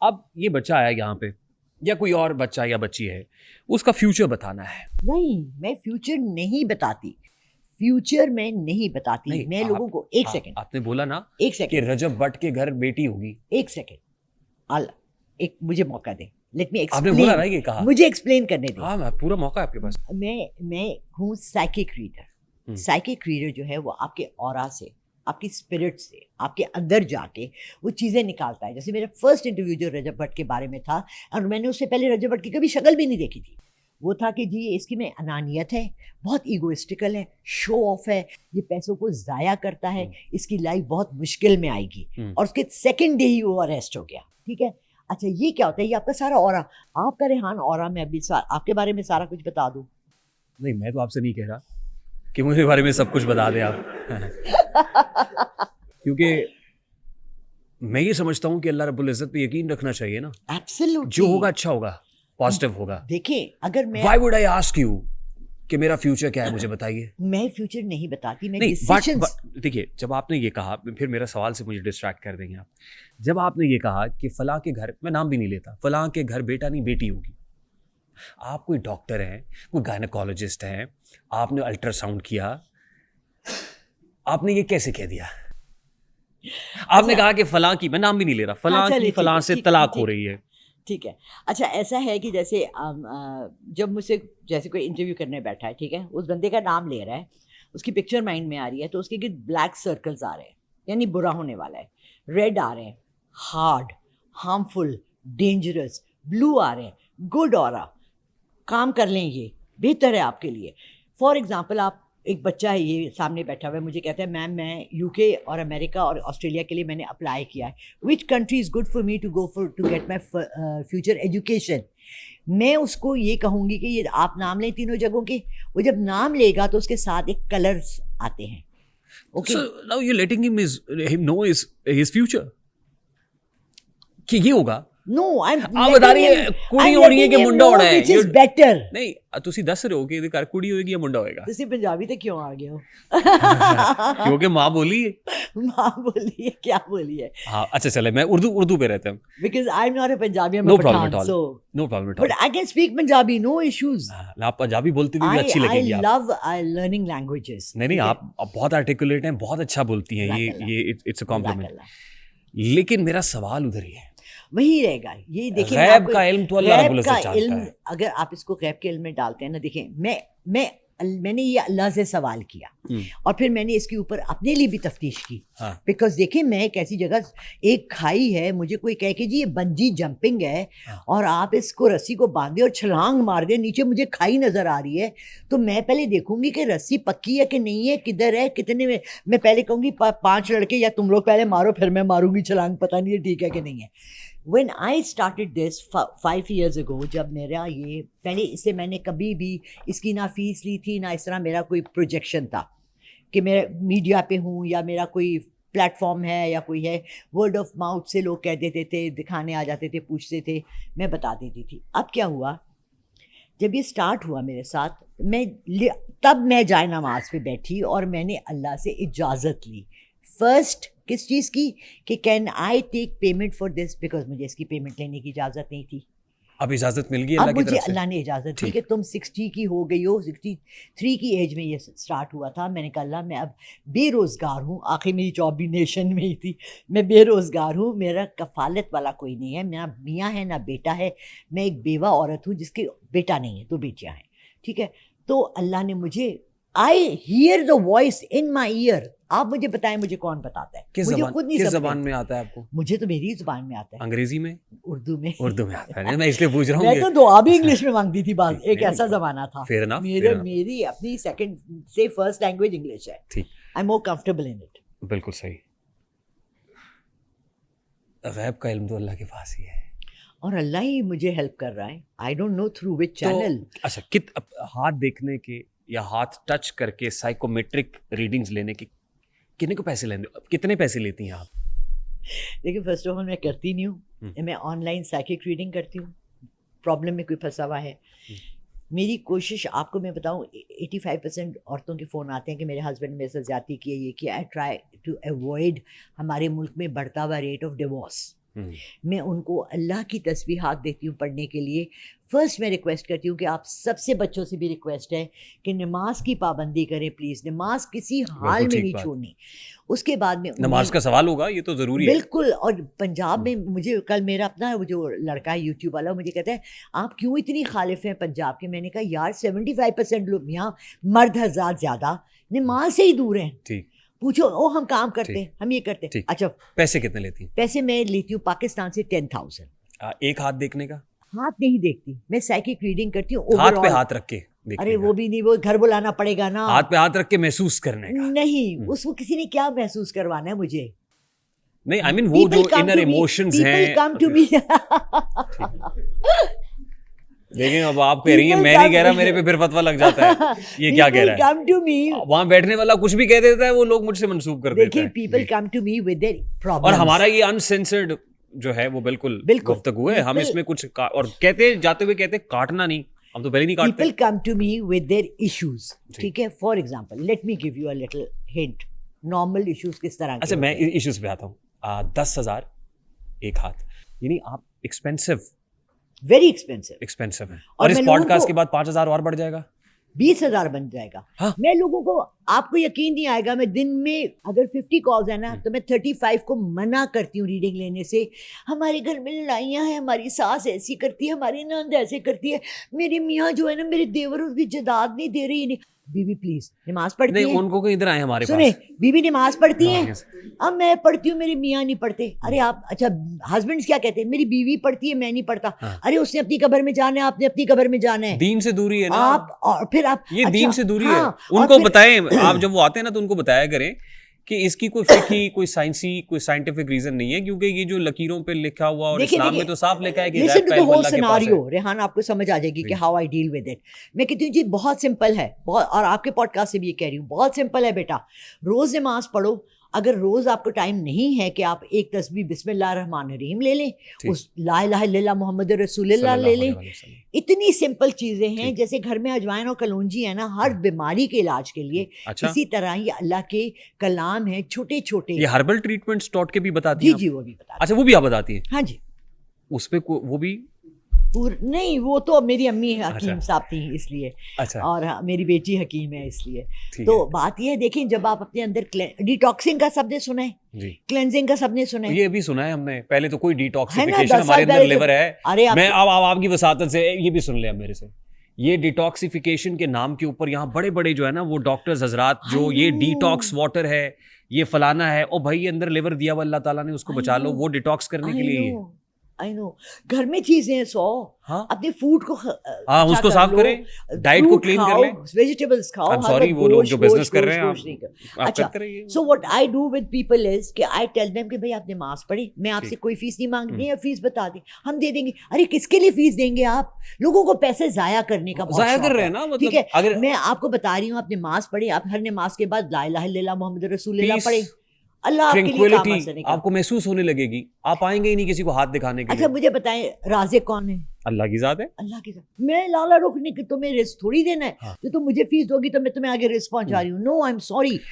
اب یہ بچہ آیا یہاں پہ یا کوئی اور بچہ یا بچی ہے, اس کا فیوچر بتانا ہے. نہیں, میں فیوچر نہیں بتاتی, فیوچر میں نہیں بتاتی میں لوگوں کو. ایک سیکنڈ, آپ نے بولا نا ایک کہ سیکنڈ, رجب بٹ کے گھر بیٹی ہوگی. ایک سیکنڈ, ایک مجھے موقع دیں, لیٹ می آپ نے بولا نا ایکسپلین, یہ کہا, مجھے ایکسپلین کرنے دیں. ہاں پورا موقع ہے آپ کے پاس. میں ہوں سائیکک ریڈر. سائیکک ریڈر جو ہے وہ آپ کے اورا سے, آپ کی اسپرٹ سے, آپ کے اندر جا کے وہ چیزیں نکالتا ہے. جیسے میرا فرسٹ انٹرویو جو رجب بٹ کے بارے میں تھا, اور میں نے اس سے پہلے رجب بٹ کی کبھی شکل بھی نہیں دیکھی تھی, وہ تھا کہ جی اس کی میں انانیت ہے, بہت ایگوئسٹیکل ہے, شو آف ہے, یہ پیسوں کو ضائع کرتا ہے, اس کی لائف بہت مشکل میں آئے گی, اور اس کے سیکنڈ ڈے ہی وہ اریسٹ ہو گیا. ٹھیک ہے, اچھا یہ کیا ہوتا ہے, یہ آپ کا سارا اورا, آپ کا ریحان اورا میں ابھی آپ کے بارے میں سارا کچھ بتا دوں. نہیں, میں تو آپ سے نہیں کہہ رہا کہ مجھے بارے میں سب کچھ بتا دیں آپ, کیونکہ میں یہ سمجھتا ہوں کہ اللہ رب العزت پہ یقین رکھنا چاہیے نا. ایبسلیوٹلی, جو ہوگا اچھا ہوگا, پازیٹیو ہوگا. دیکھیں اگر میں, Y would I ask you کہ میرا فیوچر کیا ہے, مجھے بتائیے. میں فیوچر نہیں بتاتی, میں نہیں, دیکھیے جب آپ نے یہ کہا, پھر میرا سوال سے مجھے ڈسٹریکٹ کر دیں گے آپ. جب آپ نے یہ کہا کہ فلاں کے گھر, میں نام بھی نہیں لیتا, فلاں کے گھر بیٹا نہیں بیٹی ہوگی, آپ کوئی ڈاکٹر ہیں, کوئی گائنیکولوجسٹ ہیں, آپ نے الٹرا ساؤنڈ کیا, آپ نے یہ کیسے کہہ دیا؟ آپ نے کہا کہ فلاں کی, میں نام بھی نہیں لے رہا, فلاں کی فلاں سے طلاق ہو رہی ہے. ٹھیک ہے, اچھا ایسا ہے کہ جیسے جب مجھ سے جیسے کوئی انٹرویو کرنے بیٹھا ہے, ٹھیک ہے, اس بندے کا نام لے رہا ہے, اس کی پکچر مائنڈ میں آ رہی ہے, تو اس کے گرد بلیک سرکلز آ رہے ہیں, یعنی برا ہونے والا ہے, ریڈ آ رہے ہیں, ہارڈ, ہارمفل, ڈینجرس, بلو آ رہے ہیں, گڈ اورا, کام کر لیں, یہ بہتر ہے آپ کے لیے. فار ایگزامپل, آپ ایک بچہ ہے یہ سامنے بیٹھا ہوا ہے, مجھے کہتا ہے میم میں یو کے اور امریکہ اور آسٹریلیا کے لیے میں نے اپلائی کیا ہے, which country is good for me to go for to get my future education. میں اس کو یہ کہوں گی کہ یہ آپ نام لیں تینوں جگہوں کے, وہ جب نام لے گا تو اس کے ساتھ ایک کلرس آتے ہیں. So now you're letting him know his future کہ یہ ہوگا. No, I'm بتا رہی ہے کڑی ہونی ہے کہ منڈا ہونا ہے, which is better. نہیں تسی دس رہے ہو کہ کڑی ہوئے گی یا منڈا ہوئے گا. تسی پنجابی تے کیوں آ گئے ہو؟ کیونکہ ماں بولی ہے. ماں بولی ہے, کیا بولی ہے. ہاں اچھا چلے, میں اردو پہ رہتا ہوں. Because I'm not a Punjabi, I'm a Pathan, so no problem at all. But I can speak Punjabi, no issues. آپ پنجابی بولتے بھی اچھی لگے گی. I love learning languages. نہیں آپ بہت آرٹیکولیٹ ہیں, بہت اچھا بولتی ہیں, یہ اٹس اے کمپلیمنٹ. لیکن میرا سوال ادھر ہی ہے, وہی رہے گا. یہ دیکھیں, غیب کا علم تو اللہ رب العزت جانتا ہے. اگر آپ اس کو غیب کے علم میں ڈالتے ہیں نا, دیکھیں میں نے یہ اللہ سے سوال کیا, اور پھر میں نے اس کے اوپر اپنے لیے بھی تفتیش کی. بیکاز دیکھیں میں ایک ایسی جگہ, ایک کھائی ہے, مجھے کوئی کہے کہ جی یہ بنجی جمپنگ ہے, اور آپ اس کو رسی کو باندھے اور چھلانگ مار دیں, نیچے مجھے کھائی نظر آ رہی ہے, تو میں پہلے دیکھوں گی کہ رسی پکی ہے کہ نہیں ہے, کدھر ہے, کتنے میں پہلے کہوں گی 5 لڑکے یا تم لوگ پہلے مارو, پھر میں ماروں گی چھلانگ, پتہ نہیں ہے ٹھیک ہے کہ نہیں ہے. When I started this 5 years ago, جب میرا یہ پہلے, اس سے میں نے کبھی بھی اس کی نہ فیس لی تھی, نہ اس طرح میرا کوئی پروجیکشن تھا کہ میں میڈیا پہ ہوں یا میرا کوئی پلیٹ فارم ہے یا کوئی ہے. ورڈ آف ماؤتھ سے لوگ کہہ دیتے تھے, دکھانے آ جاتے تھے, پوچھتے تھے, میں بتا دیتی تھی. اب کیا ہوا, جب یہ اسٹارٹ ہوا میرے ساتھ, تب میں جائے نماز پہ بیٹھی اور میں نے اللہ سے اجازت لی. فرسٹ کس چیز کی, کہ can I take payment for this, because مجھے اس کی پیمنٹ لینے کی اجازت نہیں تھی. اب اجازت مل گئی اب مجھے اللہ نے اجازت دی کہ تم 60 کی ہو گئی ہو, 63 کی ایج میں یہ اسٹارٹ ہوا تھا. میں نے کہا اللہ میں اب بے روزگار ہوں, آخر میری جاب بھی نیشن میں ہی تھی, میں بے روزگار ہوں, میرا کفالت والا کوئی نہیں ہے, نہ میاں ہے نہ بیٹا ہے, میں ایک بیوہ عورت ہوں جس کے بیٹا نہیں ہے, تو بیٹیاں ہیں. ٹھیک ہے, تو اللہ نے مجھے, I hear the voice in my ear. آپ مجھے بتائیں مجھے کون بتاتا ہے, مجھے خود نہیں. کس زبان میں آتا ہے آپ کو؟ مجھے تو میری زبان میں آتا ہے. انگریزی میں, اردو میں. اردو میں آتا ہے, میں اس لیے پوچھ رہا ہوں. میں تو دعا بھی انگلش میں مانگتی تھی بعض, ایک ایسا زمانہ تھا. میری اپنی سیکنڈ سے فرسٹ لینگویج انگلش ہے. ٹھیک, I am more comfortable in it. بالکل صحیح. غیب کا علم تو اللہ کے پاس ہی ہے, اور اللہ ہی مجھے ہیلپ کر رہا ہے. I don't know through which channel. اچھا, ہاتھ دیکھنے کے یا ہاتھ ٹچ کر کے سائیکومیٹرک ریڈنگز لینے کے کتنے کو پیسے کتنے پیسے لیتی ہیں آپ؟ دیکھیے فرسٹ آف آل میں کرتی نہیں ہوں, میں آن لائن سائیکک ریڈنگ کرتی ہوں. پرابلم میں کوئی پھنسا ہوا ہے, میری کوشش آپ کو میں بتاؤں, 85% عورتوں کے فون آتے ہیں کہ میرے ہسبینڈ نے میرے ساتھ زیادتی کی ہے, یہ کیا. آئی ٹرائی ٹو اوائڈ ہمارے ملک میں بڑھتا ہوا ریٹ آف ڈیورس. میں ان کو اللہ کی تسبیحات دیتی ہوں پڑھنے کے لیے. فرسٹ میں ریکویسٹ کرتی ہوں کہ آپ سب سے بچوں سے بھی ریکویسٹ ہے کہ نماز کی پابندی کریں پلیز, نماز کسی حال میں نہیں چھوڑنی. اس کے بعد میں نماز کا سوال ہوگا, یہ تو ضروری ہے بالکل. اور پنجاب میں مجھے کل میرا اپنا وہ جو لڑکا ہے یوٹیوب والا, مجھے کہتا ہے آپ کیوں اتنی خالف ہیں پنجاب کے. میں نے کہا یار 75% لوگ یہاں مرد حضرات زیادہ نماز سے ہی دور ہیں. ٹھیک, پوچھو او ہم کام کرتے ہیں, ہم یہ کرتے ہیں. اچھا پیسے کتنے لیتی ہیں؟ پیسے میں لیتی ہوں پاکستان سے 10,000. ایک ہاتھ دیکھنے کا؟ ہاتھ نہیں دیکھتی میں, سائیکک ریڈنگ کرتی ہوں. ہاتھ پہ ہاتھ رکھ کے؟ ارے وہ بھی نہیں, وہ گھر بلانا پڑے گا نا. ہاتھ پہ ہاتھ رکھ کے محسوس کرنے کا نہیں, اس کو کسی نے کیا محسوس کروانا ہے مجھے. نہیں آئی مین وہ جو انر ایموشنز ہیں. People come to me. لیکن اب آپ کہہ رہی ہیں, میں نہیں کہہ رہا, میرے پہ پھر فتویٰ لگ جاتا ہے. یہ کیا کہہ رہا ہے؟ وہاں بیٹھنے والا کچھ بھی کہہ دیتا ہے, وہ لوگ مجھ سے منسوب کر دیتے ہیں. دیکھیے people come to me with their problems. اور ہمارا یہ انسینسرڈ جو ہے وہ بالکل گفتگو ہے, ہم اس میں کچھ اور کہتے جاتے ہوئے کہتے کاٹنا نہیں, ہم تو پہلے نہیں کاٹتے. People come to me with their issues. ٹھیک ہے, for example let me give you a little hint. Normal issues کس طرح؟ اچھا میں ایشوز پہ آتا ہوں. 10,000 ایک ہاتھ, یعنی آپ ایکسپینسو, ویری ایکسپینسو ہیں, اور اس پوڈ کاسٹ کے بعد 5,000 اور بڑھ جائے گا, 20,000 بن جائے گا. میں لوگوں کو, آپ کو یقین نہیں آئے گا, میں دن میں اگر 50 کالز ہیں نا تو میں 35 کو منع کرتی ہوں ریڈنگ لینے سے. ہمارے گھر میں لڑائیاں ہیں, ہماری ساس ایسی کرتی ہے, ہماری نند ایسے کرتی ہے, میری میاں جو ہے نا میرے دیور اس کی جداد نہیں دے رہی. بیوی پلیز نماز پڑھتی ہے, ان کو ادھر آئے ہمارے سنیں, بیوی نماز پڑھتی ہیں, اب میں پڑھتی ہوں, میری میاں نہیں پڑھتے. ارے آپ, اچھا ہسبینڈس کیا کہتے ہیں, میری بیوی پڑھتی ہے میں نہیں پڑھتا. ارے اس نے اپنی قبر میں جانا ہے, آپ نے اپنی قبر میں جانا ہے. دین سے دوری ہے نا آپ, اور پھر آپ یہ دین سے دوری ہے. ان کو بتائیں, آپ جب وہ آتے ہیں نا تو ان کو بتایا کریں کہ اس کی کوئی فقہی, کوئی سائنسی, کوئی سائنٹیفک ریزن نہیں ہے, کیونکہ یہ جو لکیروں پہ لکھا ہوا, اور اسلام میں تو صاف لکھا ہے کہ listen to the whole scenario. Rehan آپ کو سمجھ آ جائے گی کہ how I deal with it. میں کہتی ہوں جی بہت سمپل ہے, اور آپ کے پوڈ کاسٹ سے بھی یہ کہہ رہی ہوں, بہت سمپل ہے بیٹا. روز نماز پڑھو. اگر روز آپ کو ٹائم نہیں ہے کہ آپ ایک تسبیح بسم اللہ الرحمن الرحیم لے لیں, اس لا الہ الا اللہ محمد رسول اللہ لے لیں. اتنی سمپل چیزیں ہیں, جیسے گھر میں اجوائن اور کلونجی ہے نا ہر بیماری کے علاج کے لیے, اسی طرح یہ اللہ کے کلام ہیں چھوٹے چھوٹے. یہ ہربل ٹریٹمنٹس ڈاٹ کے بھی بتاتی ہیں؟ جی وہ بھی بتا. اچھا وہ بھی آپ بتاتی ہیں؟ ہاں جی. اس پہ وہ بھی نہیں, وہ تو میری امی حکیم صاحب تھیں اس لیے, اور میری بیٹی حکیم ہے اس لیے. تو بات یہ ہے, دیکھیں جب آپ اپنے اندر ڈیٹاکسنگ کا سب نے سنا ہے, کلینزنگ کا سب نے سنا ہے, یہ بھی سنا ہے ہم نے. پہلے تو کوئی ڈیٹاکسیفیکیشن ہمارے اندر لیور ہے. میں اب آپ کی وساطت سے یہ بھی سن لیں میرے سے, یہ ڈیٹاکسیفیکیشن کے نام کے اوپر یہاں بڑے بڑے جو ہے نا وہ ڈاکٹرز حضرات جو یہ ڈیٹاکس واٹر ہے, یہ فلانا ہے, او بھائی اندر لیور دیا ہوا اللہ تعالیٰ نے, اس کو بچا لو, وہ ڈیٹاکس کرنے کے لیے. آئی نو, گھر میں چیزیں 100, اپنے فوڈ کو اس کو صاف کریں, ڈائٹ کو کلین کر لیں, ویجیٹیبلز کھاؤ. I'm sorry, وہ لوگ جو بزنس کر رہے ہیں. اچھا, so what I do with people is کہ آئی ٹیل دیم کہ بھائی آپ نماز پڑھی, میں آپ سے کوئی فیس نہیں مانگتی, یا فیس بتا دیں ہم دے دیں گے. ارے کس کے لیے فیس دیں گے آپ, لوگوں کو پیسے ضائع کرنے کا ضائع کر رہے ہیں نا. ٹھیک ہے, میں آپ کو بتا رہی ہوں, آپ نماز پڑھی, آپ ہر نماز کے بعد لا الہ الا اللہ محمد رسول اللہ پڑھیں, اللہ آپ کے لیے کام آسان آپ کو محسوس ہونے لگے گی, آپ آئیں گے ہی نہیں کسی کو ہاتھ دکھانے کے لیے. اچھا مجھے بتائیں رازق کون ہے؟ اللہ کی ذات ہے. اللہ کی ذات. میں لالا رخ نے کہ تمہیں رزق تھوڑی دینا ہے, تو تم مجھے فیس دو گی تو میں تمہیں آگے رزق پہنچا رہی ہوں. نو, آئی ایم سوری.